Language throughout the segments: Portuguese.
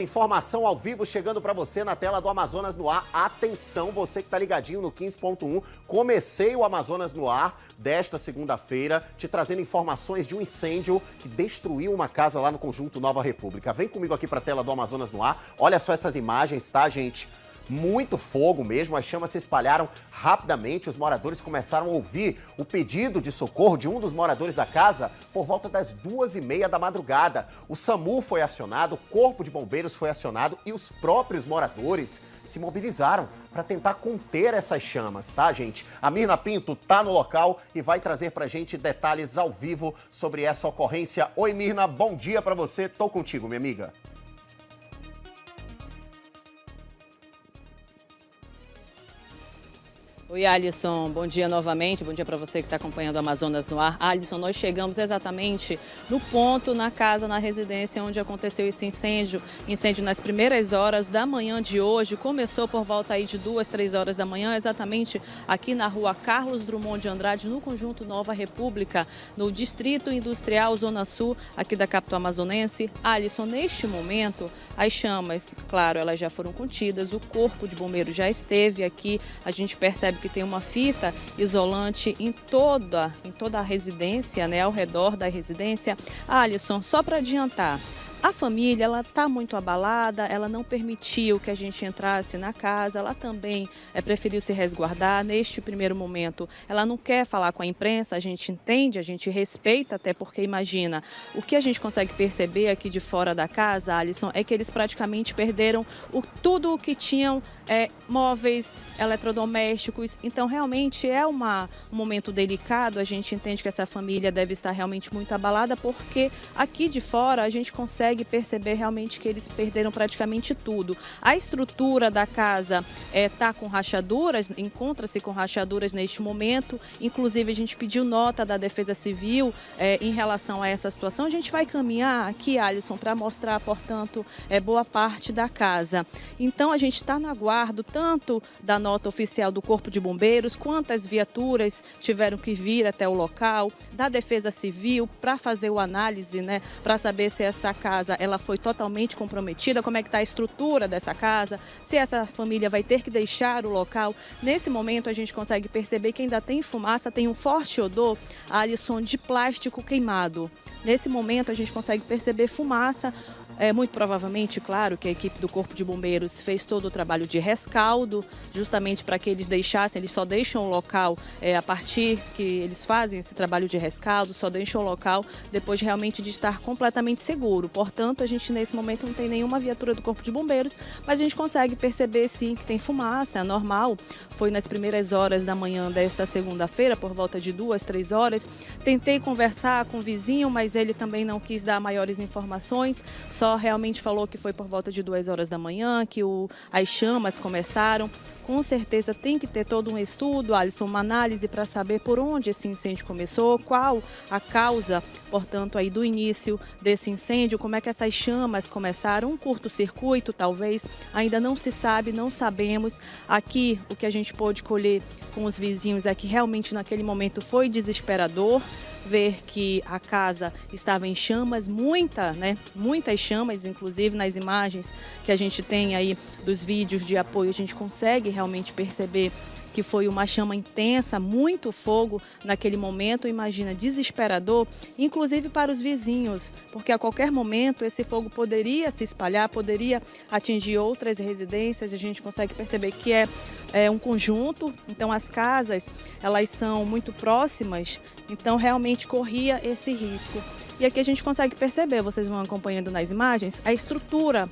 Informação ao vivo chegando para você na tela do Amazonas no Ar. Atenção, você que está ligadinho no 15.1. Comecei o Amazonas no Ar desta segunda-feira, te trazendo informações de um incêndio que destruiu uma casa lá no Conjunto Nova República. Vem comigo aqui para a tela do Amazonas no Ar. Olha só essas imagens, tá, gente? Muito fogo mesmo, as chamas se espalharam rapidamente, os moradores começaram a ouvir o pedido de socorro de um dos moradores da casa por volta das 2h30 da madrugada. O SAMU foi acionado, o Corpo de Bombeiros foi acionado e os próprios moradores se mobilizaram para tentar conter essas chamas, tá, gente? A Mirna Pinto tá no local e vai trazer pra gente detalhes ao vivo sobre essa ocorrência. Oi, Mirna, bom dia para você, tô contigo, minha amiga. Oi, Alisson, bom dia novamente, bom dia para você que está acompanhando o Amazonas no Ar. Alisson, nós chegamos exatamente no ponto, na casa, na residência onde aconteceu esse incêndio nas primeiras horas da manhã de hoje. Começou por volta aí de 2, 3 horas da manhã, exatamente aqui na rua Carlos Drummond de Andrade, no Conjunto Nova República, no Distrito Industrial Zona Sul, aqui da capital amazonense. Alisson, neste momento, as chamas, claro, elas já foram contidas, o Corpo de Bombeiros já esteve aqui, a gente percebe que tem uma fita isolante em toda a residência, né, ao redor da residência. Alisson, só para adiantar, a família, ela está muito abalada, ela não permitiu que a gente entrasse na casa, ela também preferiu se resguardar neste primeiro momento. Ela não quer falar com a imprensa, a gente entende, a gente respeita, até porque imagina, o que a gente consegue perceber aqui de fora da casa, Alisson, é que eles praticamente perderam tudo o que tinham, móveis, eletrodomésticos. Então realmente é um momento delicado, a gente entende que essa família deve estar realmente muito abalada, porque aqui de fora a gente consegue perceber realmente que eles perderam praticamente tudo. A estrutura da casa está com rachaduras, encontra-se com rachaduras neste momento. Inclusive, a gente pediu nota da Defesa Civil em relação a essa situação. A gente vai caminhar aqui, Alisson, para mostrar, portanto, boa parte da casa. Então, a gente está no aguardo tanto da nota oficial do Corpo de Bombeiros, quanto as viaturas tiveram que vir até o local, da Defesa Civil, para fazer o análise, né, para saber se essa casa ela foi totalmente comprometida, como é que está a estrutura dessa casa, se essa família vai ter que deixar o local. Nesse momento a gente consegue perceber que ainda tem fumaça, tem um forte odor, Alisson, de plástico queimado. Nesse momento a gente consegue perceber fumaça. Muito provavelmente, claro, que a equipe do Corpo de Bombeiros fez todo o trabalho de rescaldo, justamente para que eles deixassem, eles só deixam o local a partir que eles fazem esse trabalho de rescaldo, só deixam o local depois realmente de estar completamente seguro. Portanto, a gente nesse momento não tem nenhuma viatura do Corpo de Bombeiros, mas a gente consegue perceber sim que tem fumaça, é normal. Foi nas primeiras horas da manhã desta segunda-feira, por volta de 2, 3 horas. Tentei conversar com o vizinho, mas ele também não quis dar maiores informações, só realmente falou que foi por volta de 2 horas da manhã que as chamas começaram. Com certeza tem que ter todo um estudo, Alisson, uma análise para saber por onde esse incêndio começou, qual a causa, portanto, aí do início desse incêndio, como é que essas chamas começaram, um curto-circuito talvez, ainda não se sabe, não sabemos. Aqui o que a gente pôde colher com os vizinhos é que realmente naquele momento foi desesperador ver que a casa estava em chamas, muitas chamas, inclusive nas imagens que a gente tem aí dos vídeos de apoio, a gente consegue realmente perceber que foi uma chama intensa, muito fogo naquele momento, imagina, desesperador, inclusive para os vizinhos, porque a qualquer momento esse fogo poderia se espalhar, poderia atingir outras residências. A gente consegue perceber que é um conjunto, então as casas, elas são muito próximas, então realmente corria esse risco. E aqui a gente consegue perceber, vocês vão acompanhando nas imagens, a estrutura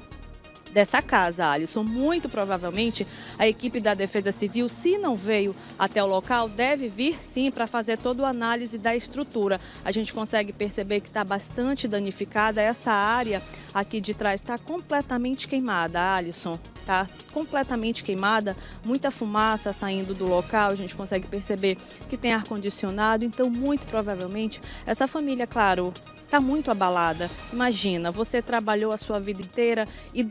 dessa casa, Alisson. Muito provavelmente a equipe da Defesa Civil, se não veio até o local, deve vir sim para fazer toda a análise da estrutura. A gente consegue perceber que está bastante danificada. Essa área aqui de trás está completamente queimada, Alisson. Está completamente queimada, muita fumaça saindo do local, a gente consegue perceber que tem ar-condicionado, então muito provavelmente essa família, claro, está muito abalada. Imagina, você trabalhou a sua vida inteira e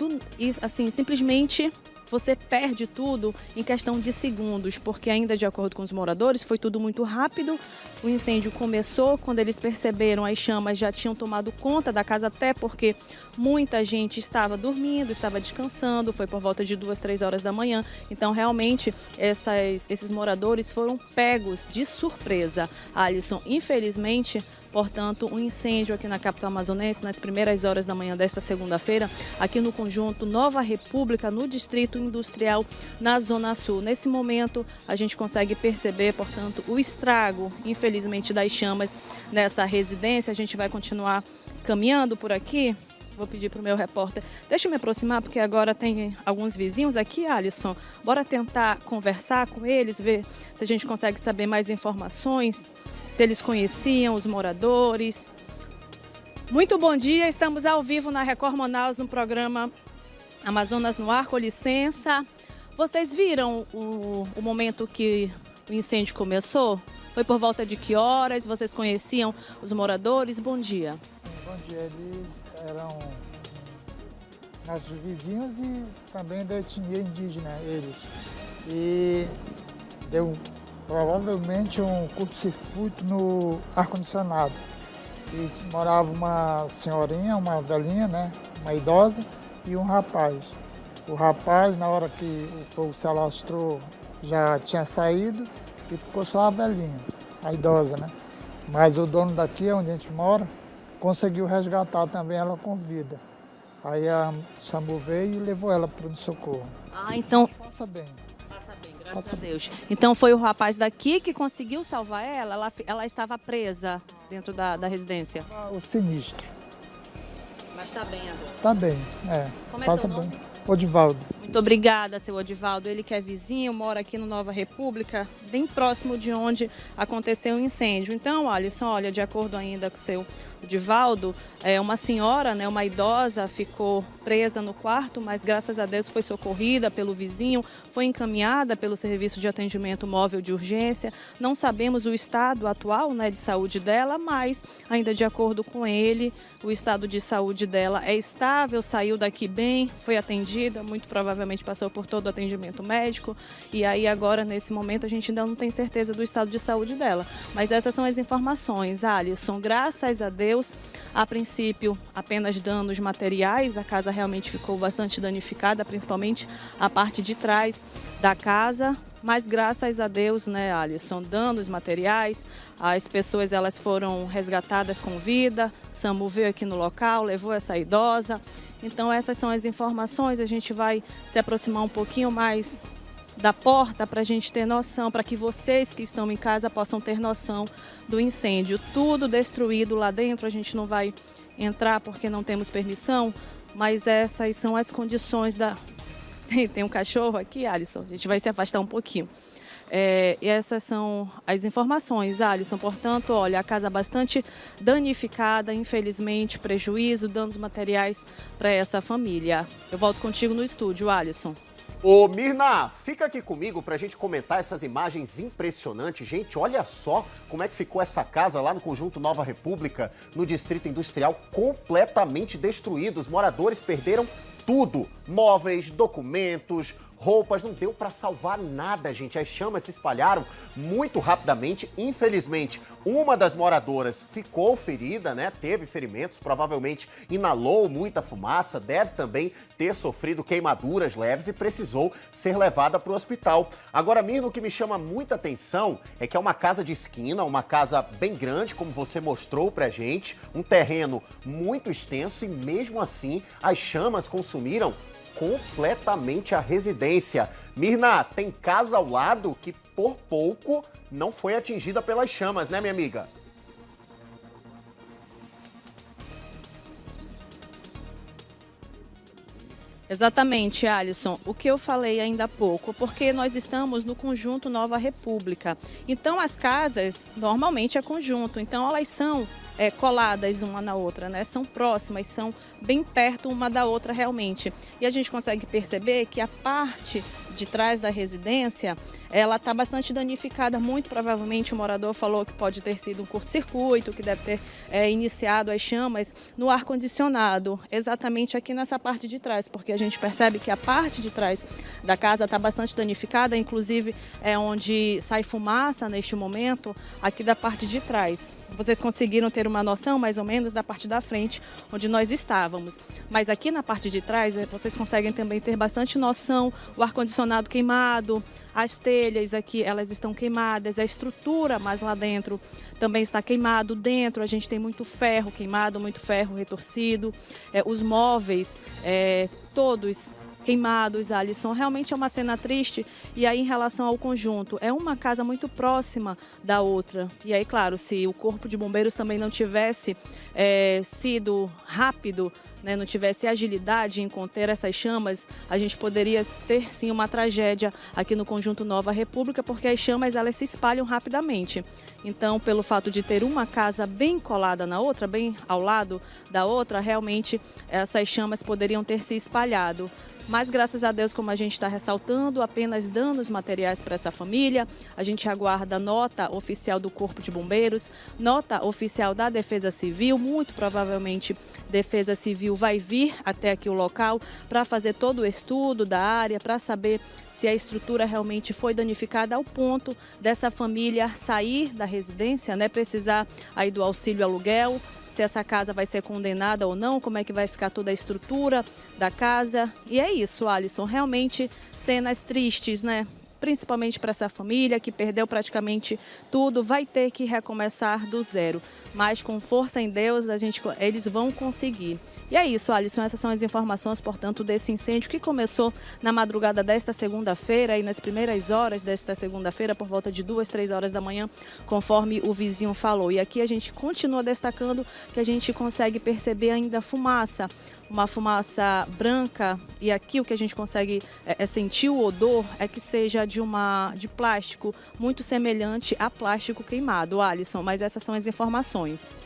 assim, simplesmente você perde tudo em questão de segundos, porque ainda de acordo com os moradores, foi tudo muito rápido. O incêndio começou quando eles perceberam, as chamas já tinham tomado conta da casa, até porque muita gente estava dormindo, estava descansando, foi por volta de 2, 3 horas da manhã. Então, realmente, esses moradores foram pegos de surpresa. Alisson, infelizmente, portanto, um incêndio aqui na capital amazonense nas primeiras horas da manhã desta segunda-feira, aqui no conjunto Nova República, no Distrito Industrial, na Zona Sul. Nesse momento, a gente consegue perceber, portanto, o estrago, infelizmente, das chamas nessa residência. A gente vai continuar caminhando por aqui. Vou pedir para o meu repórter, deixa eu me aproximar, porque agora tem alguns vizinhos aqui, Alisson. Bora tentar conversar com eles, ver se a gente consegue saber mais informações, se eles conheciam os moradores. Muito bom dia, estamos ao vivo na Record Manaus, no programa Amazonas no Ar, com licença. Vocês viram o momento que o incêndio começou? Foi por volta de que horas? Vocês conheciam os moradores? Bom dia. Sim, bom dia. Eles eram nossos vizinhos e também da etnia indígena, eles. E deu provavelmente um curto-circuito no ar-condicionado. E morava uma senhorinha, uma velhinha, né, uma idosa, e um rapaz. O rapaz, na hora que o fogo se alastrou, já tinha saído e ficou só a velhinha, a idosa, né? Mas o dono daqui, onde a gente mora, conseguiu resgatar também ela com vida. Aí a SAMU veio e levou ela para o socorro. Ah, então... Passa bem. Graças a Deus. Então foi o rapaz daqui que conseguiu salvar ela? Ela estava presa dentro da residência? O sinistro. Mas está bem agora? Está bem, é. Como é Passa seu nome? bem. Odivaldo. Muito obrigada, seu Odivaldo. Ele que é vizinho, mora aqui no Nova República, bem próximo de onde aconteceu o incêndio. Então, Alisson, olha, de acordo ainda com o seu Odivaldo, uma senhora, né, uma idosa, ficou presa no quarto, mas graças a Deus foi socorrida pelo vizinho, foi encaminhada pelo Serviço de Atendimento Móvel de Urgência. Não sabemos o estado atual, né, de saúde dela, mas ainda de acordo com ele, o estado de saúde dela é estável, saiu daqui bem, foi atendida, muito provavelmente passou por todo o atendimento médico. E aí agora, nesse momento, a gente ainda não tem certeza do estado de saúde dela. Mas essas são as informações, Alisson. Graças a Deus, a princípio, apenas danos materiais. A casa realmente ficou bastante danificada, principalmente a parte de trás da casa. Mas graças a Deus, né, Alisson, danos materiais, as pessoas elas foram resgatadas com vida, SAMU veio aqui no local, levou essa idosa. Então essas são as informações, a gente vai se aproximar um pouquinho mais da porta para a gente ter noção, para que vocês que estão em casa possam ter noção do incêndio. Tudo destruído lá dentro, a gente não vai entrar porque não temos permissão, mas essas são as condições da... Tem um cachorro aqui, Alisson, a gente vai se afastar um pouquinho. E essas são as informações, Alisson. Portanto, olha, a casa bastante danificada, infelizmente, prejuízo, danos materiais para essa família. Eu volto contigo no estúdio, Alisson. Ô Mirna, fica aqui comigo pra gente comentar essas imagens impressionantes. Gente, olha só como é que ficou essa casa lá no conjunto Nova República, no Distrito Industrial, completamente destruído. Os moradores perderam tudo, móveis, documentos, roupas, não deu para salvar nada, gente. As chamas se espalharam muito rapidamente. Infelizmente, uma das moradoras ficou ferida, né? Teve ferimentos, provavelmente inalou muita fumaça, deve também ter sofrido queimaduras leves e precisou ser levada para o hospital. Agora, Mirna, o que me chama muita atenção é que é uma casa de esquina, uma casa bem grande, como você mostrou pra gente, um terreno muito extenso e mesmo assim as chamas consumiram completamente a residência. Mirna, tem casa ao lado que por pouco não foi atingida pelas chamas, né, minha amiga? Exatamente, Alisson. O que eu falei ainda há pouco, porque nós estamos no conjunto Nova República. Então, as casas, normalmente é conjunto. Então, elas são coladas uma na outra, né? São próximas, são bem perto uma da outra realmente. E a gente consegue perceber que a parte de trás da residência, ela está bastante danificada. Muito provavelmente o morador falou que pode ter sido um curto-circuito, que deve ter iniciado as chamas no ar-condicionado, exatamente aqui nessa parte de trás, porque a gente percebe que a parte de trás da casa está bastante danificada, inclusive é onde sai fumaça neste momento, aqui da parte de trás. Vocês conseguiram ter uma noção mais ou menos da parte da frente, onde nós estávamos. Mas aqui na parte de trás, vocês conseguem também ter bastante noção, o ar-condicionado queimado, as telhas aqui, elas estão queimadas, a estrutura mais lá dentro também está queimado. Dentro a gente tem muito ferro queimado, muito ferro retorcido, os móveis todos queimados, Alisson. Realmente é uma cena triste. E aí, em relação ao conjunto, é uma casa muito próxima da outra. E aí, claro, se o Corpo de Bombeiros também não tivesse sido rápido, né, não tivesse agilidade em conter essas chamas, a gente poderia ter sim uma tragédia aqui no conjunto Nova República, porque as chamas elas se espalham rapidamente. Então, pelo fato de ter uma casa bem colada na outra, bem ao lado da outra, realmente essas chamas poderiam ter se espalhado. Mas, graças a Deus, como a gente está ressaltando, apenas danos materiais para essa família. A gente aguarda nota oficial do Corpo de Bombeiros, nota oficial da Defesa Civil. Muito provavelmente, Defesa Civil vai vir até aqui o local para fazer todo o estudo da área, para saber se a estrutura realmente foi danificada ao ponto dessa família sair da residência, né, precisar aí do auxílio aluguel. Se essa casa vai ser condenada ou não, como é que vai ficar toda a estrutura da casa. E é isso, Alisson, realmente cenas tristes, né? Principalmente para essa família que perdeu praticamente tudo, vai ter que recomeçar do zero. Mas com força em Deus, eles vão conseguir. E é isso, Alisson, essas são as informações, portanto, desse incêndio que começou na madrugada desta segunda-feira e nas primeiras horas desta segunda-feira, por volta de 2, 3 horas da manhã, conforme o vizinho falou. E aqui a gente continua destacando que a gente consegue perceber ainda fumaça, uma fumaça branca, e aqui o que a gente consegue sentir o odor é que seja de plástico muito semelhante a plástico queimado, Alisson, mas essas são as informações.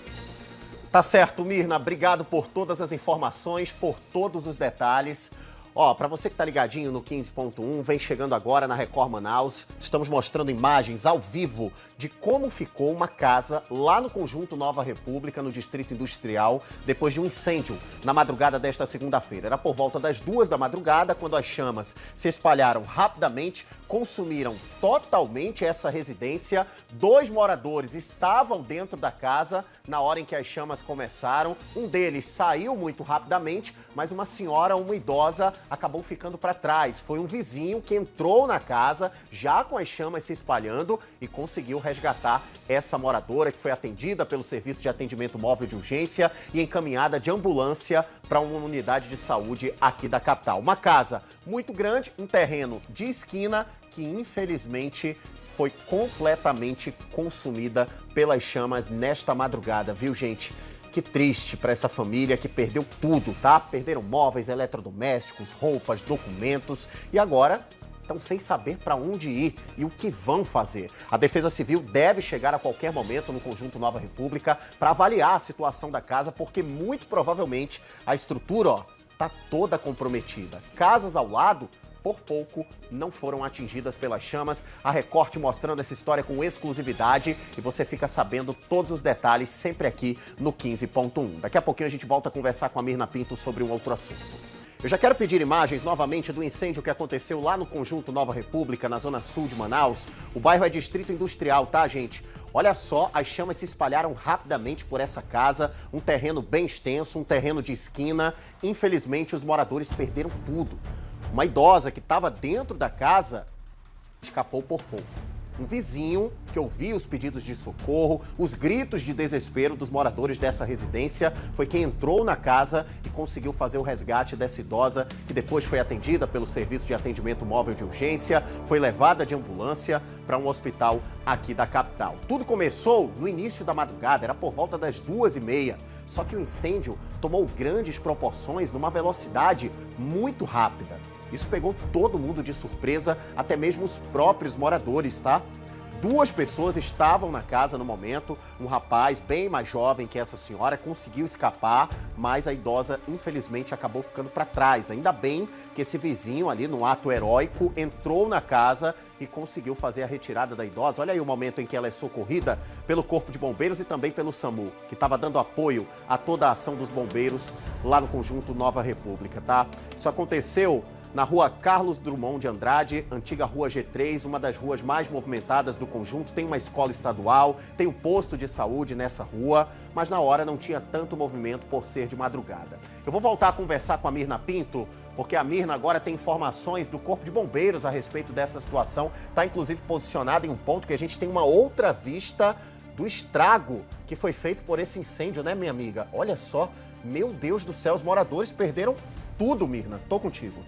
Tá certo, Mirna. Obrigado por todas as informações, por todos os detalhes. Ó, para você que tá ligadinho no 15.1, vem chegando agora na Record Manaus, estamos mostrando imagens ao vivo de como ficou uma casa lá no conjunto Nova República, no Distrito Industrial, depois de um incêndio na madrugada desta segunda-feira. Era por volta das 2 da madrugada, quando as chamas se espalharam rapidamente, consumiram totalmente essa residência. 2 moradores estavam dentro da casa na hora em que as chamas começaram. Um deles saiu muito rapidamente, mas uma senhora, uma idosa, acabou ficando para trás. Foi um vizinho que entrou na casa, já com as chamas se espalhando, e conseguiu resgatar essa moradora, que foi atendida pelo Serviço de Atendimento Móvel de Urgência e encaminhada de ambulância para uma unidade de saúde aqui da capital. Uma casa muito grande, um terreno de esquina que, infelizmente, foi completamente consumida pelas chamas nesta madrugada, viu, gente? Que triste para essa família que perdeu tudo, tá? Perderam móveis, eletrodomésticos, roupas, documentos e agora estão sem saber para onde ir e o que vão fazer. A Defesa Civil deve chegar a qualquer momento no conjunto Nova República para avaliar a situação da casa, porque muito provavelmente a estrutura, ó, tá toda comprometida. Casas ao lado, por pouco, não foram atingidas pelas chamas. A Record mostrando essa história com exclusividade e você fica sabendo todos os detalhes sempre aqui no 15.1. Daqui a pouquinho a gente volta a conversar com a Mirna Pinto sobre um outro assunto. Eu já quero pedir imagens novamente do incêndio que aconteceu lá no conjunto Nova República, na zona sul de Manaus. O bairro é Distrito Industrial, tá, gente? Olha só, as chamas se espalharam rapidamente por essa casa, um terreno bem extenso, um terreno de esquina. Infelizmente, os moradores perderam tudo. Uma idosa que estava dentro da casa escapou por pouco. Um vizinho que ouvia os pedidos de socorro, os gritos de desespero dos moradores dessa residência, foi quem entrou na casa e conseguiu fazer o resgate dessa idosa, que depois foi atendida pelo Serviço de Atendimento Móvel de Urgência, foi levada de ambulância para um hospital aqui da capital. Tudo começou no início da madrugada, era por volta das 2h30, só que o incêndio tomou grandes proporções numa velocidade muito rápida. Isso pegou todo mundo de surpresa, até mesmo os próprios moradores, tá? 2 pessoas estavam na casa no momento. Um rapaz bem mais jovem que essa senhora conseguiu escapar, mas a idosa, infelizmente, acabou ficando para trás. Ainda bem que esse vizinho ali, num ato heróico, entrou na casa e conseguiu fazer a retirada da idosa. Olha aí o momento em que ela é socorrida pelo Corpo de Bombeiros e também pelo SAMU, que estava dando apoio a toda a ação dos bombeiros lá no conjunto Nova República, tá? Isso aconteceu na rua Carlos Drummond de Andrade, antiga rua G3, uma das ruas mais movimentadas do conjunto. Tem uma escola estadual, tem um posto de saúde nessa rua, mas na hora não tinha tanto movimento por ser de madrugada. Eu vou voltar a conversar com a Mirna Pinto, porque a Mirna agora tem informações do Corpo de Bombeiros a respeito dessa situação. Está inclusive posicionada em um ponto que a gente tem uma outra vista do estrago que foi feito por esse incêndio, né, minha amiga? Olha só, meu Deus do céu, os moradores perderam tudo, Mirna. Tô contigo.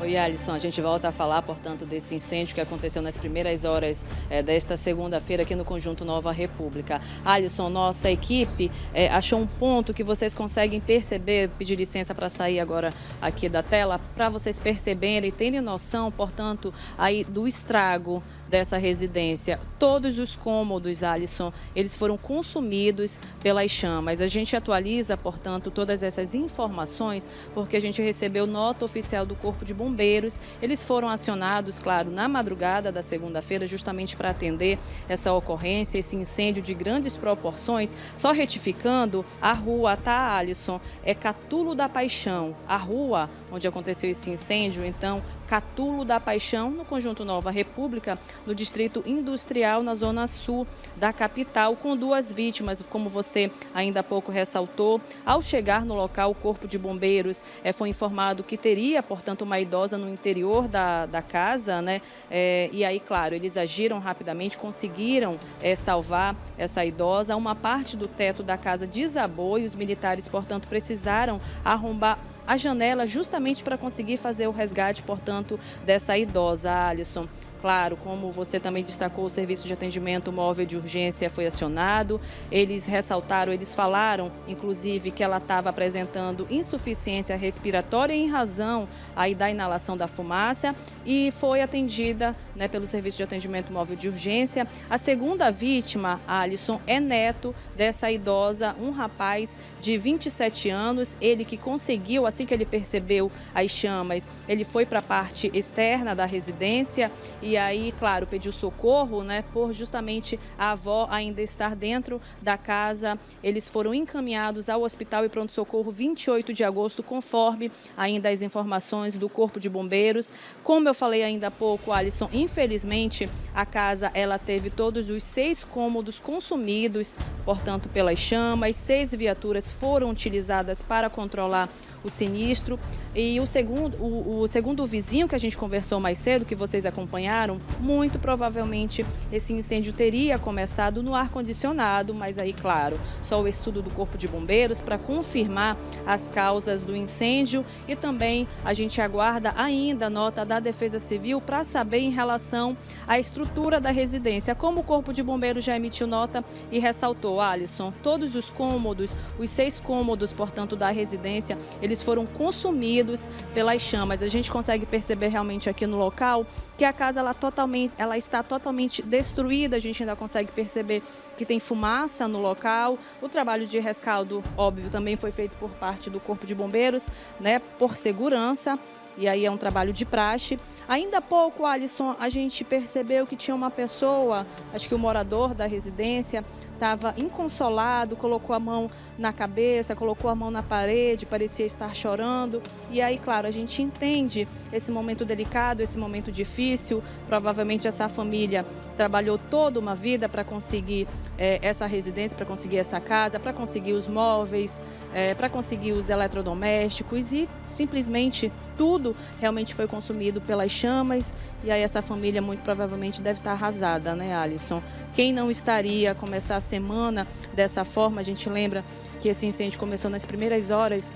Oi, Alisson, a gente volta a falar, portanto, desse incêndio que aconteceu nas primeiras horas desta segunda-feira aqui no Conjunto Nova República. Alisson, nossa equipe achou um ponto que vocês conseguem perceber, pedir licença para sair agora aqui da tela, para vocês perceberem e terem noção, portanto, aí do estrago dessa residência. Todos os cômodos, Alisson, eles foram consumidos pelas chamas. A gente atualiza, portanto, todas essas informações porque a gente recebeu nota oficial do Corpo de Bombeiros. Eles foram acionados, claro, na madrugada da segunda-feira, justamente para atender essa ocorrência, esse incêndio de grandes proporções. Só retificando, a rua, tá, Alisson? É Catulo da Paixão. A rua onde aconteceu esse incêndio, então, Catulo da Paixão, no Conjunto Nova República, no Distrito Industrial, na Zona Sul da capital, com 2 vítimas, como você ainda há pouco ressaltou. Ao chegar no local, o Corpo de Bombeiros foi informado que teria, portanto, uma idosa no interior da casa, né? E aí, claro, eles agiram rapidamente, conseguiram salvar essa idosa. Uma parte do teto da casa desabou e os militares, portanto, precisaram arrombar a janela justamente para conseguir fazer o resgate, portanto, dessa idosa, Alisson. Claro, como você também destacou, o serviço de atendimento móvel de urgência foi acionado. Eles ressaltaram, eles falaram, inclusive, que ela estava apresentando insuficiência respiratória em razão aí da inalação da fumaça e foi atendida, né, pelo serviço de atendimento móvel de urgência. A segunda vítima, Alisson, é neto dessa idosa, um rapaz de 27 anos. Ele que conseguiu, assim que ele percebeu as chamas, ele foi para a parte externa da residência e aí, claro, pediu socorro, né, por justamente a avó ainda estar dentro da casa. Eles foram encaminhados ao Hospital e Pronto-Socorro 28 de agosto, conforme ainda as informações do Corpo de Bombeiros. Como eu falei ainda há pouco, Alisson, infelizmente a casa ela teve todos os 6 cômodos consumidos, portanto, pelas chamas. 6 viaturas foram utilizadas para controlar o sinistro. E o segundo vizinho que a gente conversou mais cedo, que vocês acompanharam, muito provavelmente esse incêndio teria começado no ar-condicionado, mas aí, claro, só o estudo do Corpo de Bombeiros para confirmar as causas do incêndio e também a gente aguarda ainda a nota da Defesa Civil para saber em relação à estrutura da residência. Como o Corpo de Bombeiros já emitiu nota e ressaltou, Alisson, todos os cômodos, os 6 cômodos, portanto, da residência, eles foram consumidos pelas chamas. A gente consegue perceber realmente aqui no local que a casa ela está totalmente destruída. A gente ainda consegue perceber que tem fumaça no local. O trabalho de rescaldo, óbvio, também foi feito por parte do Corpo de Bombeiros, né, por segurança. E aí é um trabalho de praxe. Ainda há pouco, Alisson, a gente percebeu que tinha uma pessoa, acho que o morador da residência, estava inconsolado, colocou a mão na cabeça, colocou a mão na parede, parecia estar chorando. E aí, claro, a gente entende esse momento delicado, esse momento difícil. Provavelmente essa família trabalhou toda uma vida para conseguir essa residência, para conseguir essa casa, para conseguir os móveis, para conseguir os eletrodomésticos e simplesmente tudo realmente foi consumido pelas chamas. E aí essa família muito provavelmente deve estar arrasada, né, Alisson? Quem não estaria a começar a semana dessa forma? A gente lembra que esse incêndio começou nas primeiras horas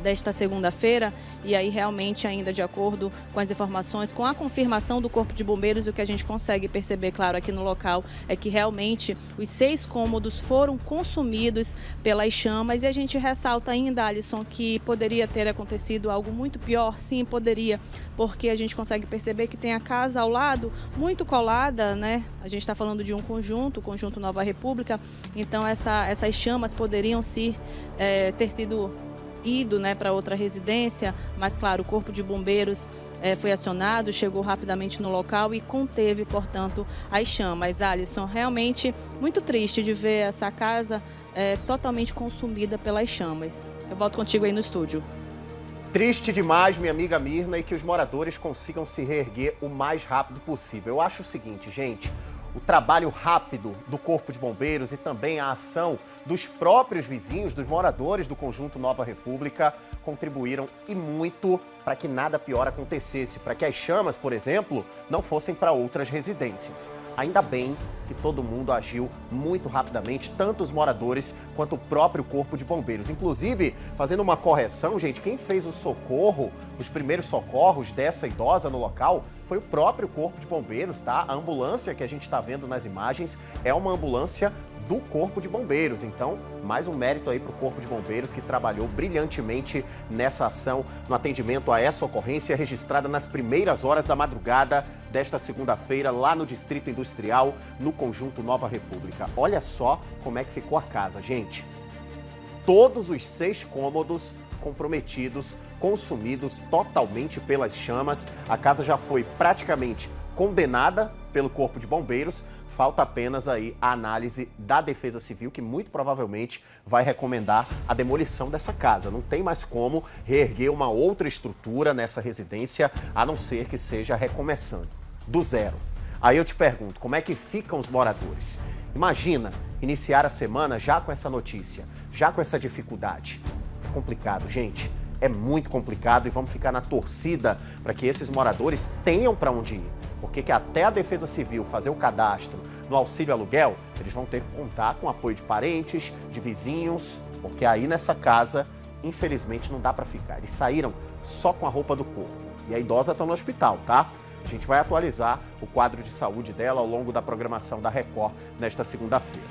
desta segunda-feira, e aí realmente ainda de acordo com as informações, com a confirmação do Corpo de Bombeiros, o que a gente consegue perceber, claro, aqui no local, é que realmente os 6 cômodos foram consumidos pelas chamas, e a gente ressalta ainda, Alisson, que poderia ter acontecido algo muito pior. Sim, poderia, porque a gente consegue perceber que tem a casa ao lado, muito colada, né? A gente está falando de um conjunto, o Conjunto Nova República, então essas chamas poderiam ter sido ido, né, para outra residência, mas claro, o Corpo de Bombeiros foi acionado, chegou rapidamente no local e conteve, portanto, as chamas. Alisson, realmente muito triste de ver essa casa totalmente consumida pelas chamas. Eu volto contigo aí no estúdio. Triste demais, minha amiga Mirna, e que os moradores consigam se reerguer o mais rápido possível. Eu acho o seguinte, gente, o trabalho rápido do Corpo de Bombeiros e também a ação dos próprios vizinhos, dos moradores do Conjunto Nova República, contribuíram e muito para que nada pior acontecesse, para que as chamas, por exemplo, não fossem para outras residências. Ainda bem que todo mundo agiu muito rapidamente, tanto os moradores quanto o próprio Corpo de Bombeiros. Inclusive, fazendo uma correção, gente, quem fez o socorro, os primeiros socorros dessa idosa no local, foi o próprio Corpo de Bombeiros, tá? A ambulância que a gente está vendo nas imagens é uma ambulância do Corpo de Bombeiros. Então, mais um mérito aí para o Corpo de Bombeiros, que trabalhou brilhantemente nessa ação, no atendimento a essa ocorrência registrada nas primeiras horas da madrugada desta segunda-feira, lá no Distrito Industrial, no Conjunto Nova República. Olha só como é que ficou a casa, gente. Todos os 6 cômodos comprometidos, consumidos totalmente pelas chamas. A casa já foi praticamente condenada pelo Corpo de Bombeiros. Falta apenas aí a análise da Defesa Civil, que muito provavelmente vai recomendar a demolição dessa casa. Não tem mais como reerguer uma outra estrutura nessa residência, a não ser que seja recomeçando, do zero. Aí eu te pergunto, como é que ficam os moradores? Imagina iniciar a semana já com essa notícia, já com essa dificuldade. É complicado, gente. É muito complicado, e vamos ficar na torcida para que esses moradores tenham para onde ir. Porque que até a Defesa Civil fazer o cadastro no auxílio aluguel, eles vão ter que contar com o apoio de parentes, de vizinhos, porque aí nessa casa, infelizmente, não dá para ficar. Eles saíram só com a roupa do corpo. E a idosa está no hospital, tá? A gente vai atualizar o quadro de saúde dela ao longo da programação da Record nesta segunda-feira.